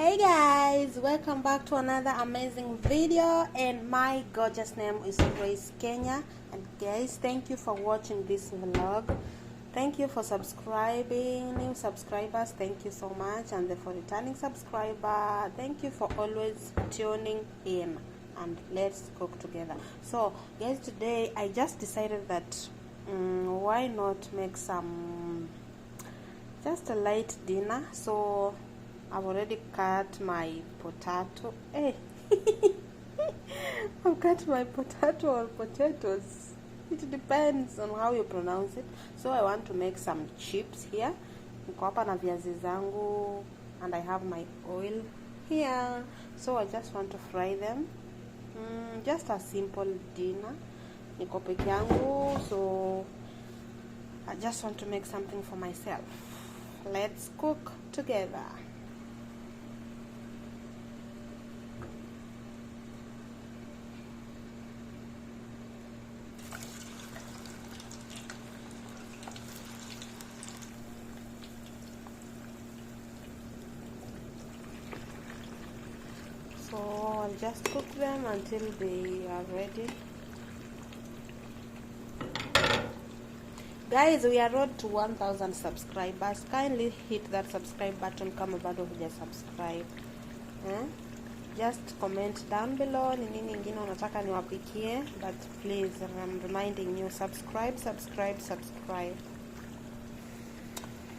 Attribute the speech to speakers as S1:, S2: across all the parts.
S1: Hey guys, welcome back to another amazing video, and my gorgeous name is Grace Kenya. And guys, thank you for watching this vlog. Thank you for subscribing. New subscribers, thank you so much. And for returning subscriber, thank you for always tuning in, and let's cook together. So guys, today I just decided that why not make some just a light dinner. So I've already cut my potato. Hey, I've cut my potato or potatoes. It depends on how you pronounce it. So I want to make some chips here. Niko hapa na viazi zangu, and I have my oil here. So I just want to fry them. Just a simple dinner. Niko peke yangu, so I just want to make something for myself. Let's cook together. So I'll just cook them until they are ready. Guys, we are road to 1,000 subscribers. Kindly hit that subscribe button kama bado huja subscribe. Just comment down below ni nini ingine unataka niwapikie, but please, I'm reminding you, subscribe.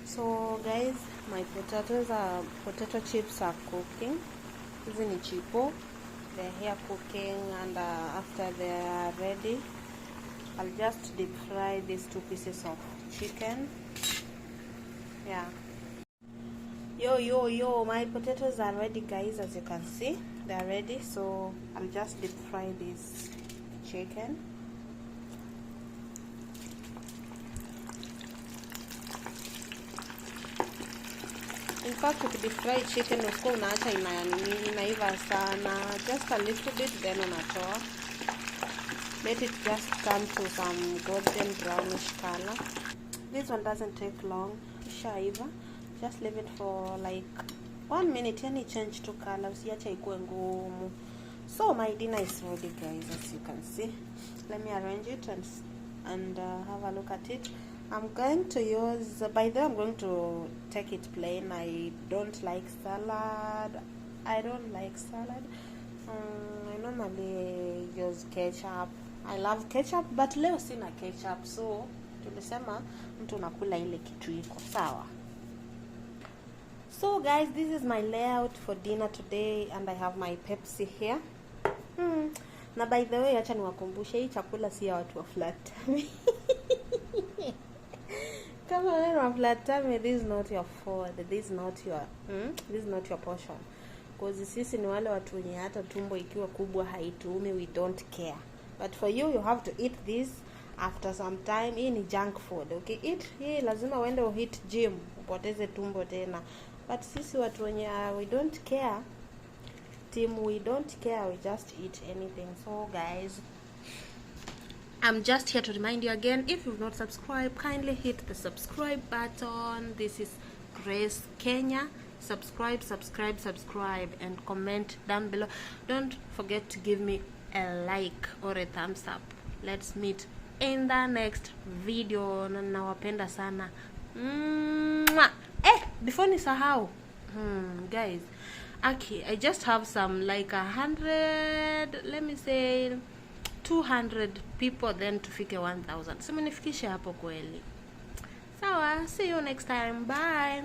S1: So guys, my potato chips are cooking. Hizi ni chipo. They're here cooking, and after they are ready, I'll just deep fry these 2 pieces of chicken. Yeah. Yo, my potatoes are ready, guys. As you can see, they're ready. So I'll just deep fry this chicken. In fact, with the fried chicken, usikuwa unaacha inaiva sana, just a little bit, then unatoa. Let it just turn to some golden brownish color. This one doesn't take long. Shaiva. Just leave it for like 1 minute, yani change to color, usiacha ikuwe ngumu. So my dinner is ready, guys, as you can see. Let me arrange it and have a look at it. I'm going to use, by the way, I'm going to take it plain. I don't like salad. I normally use ketchup. I love ketchup, but leo sina ketchup, so tulisema mtu nakula ile kitu iko sawa. So guys, this is my layout for dinner today, and I have my Pepsi here. Na by the way, acha niwakumbushe, hii chakula si ya watu wa flat tummy. Kama wewe wa flat tummy, this is not your food. This is not your portion. Because sisi ni wale watu wenye hata tumbo ikiwa kubwa haituumi, we don't care. But for you, you have to eat this after some time. Hii ni junk food, okay? Hii lazima uende uhit gym, upoteze tumbo tena. But sisi watu wenye we don't care, we don't care, we just eat anything. So guys, I'm just here to remind you again, if you've not subscribed, kindly hit the subscribe button. This is Grace Kenya. Subscribe, and comment down below. Don't forget to give me a like or a thumbs up. Let's meet in the next video. Nawapenda sana. Before nisahau, guys, okay, I just have some like 100, let me say 200 people, then tufike 1,000. Sema nifikishe hapo kweli. Sawa, see you next time. Bye.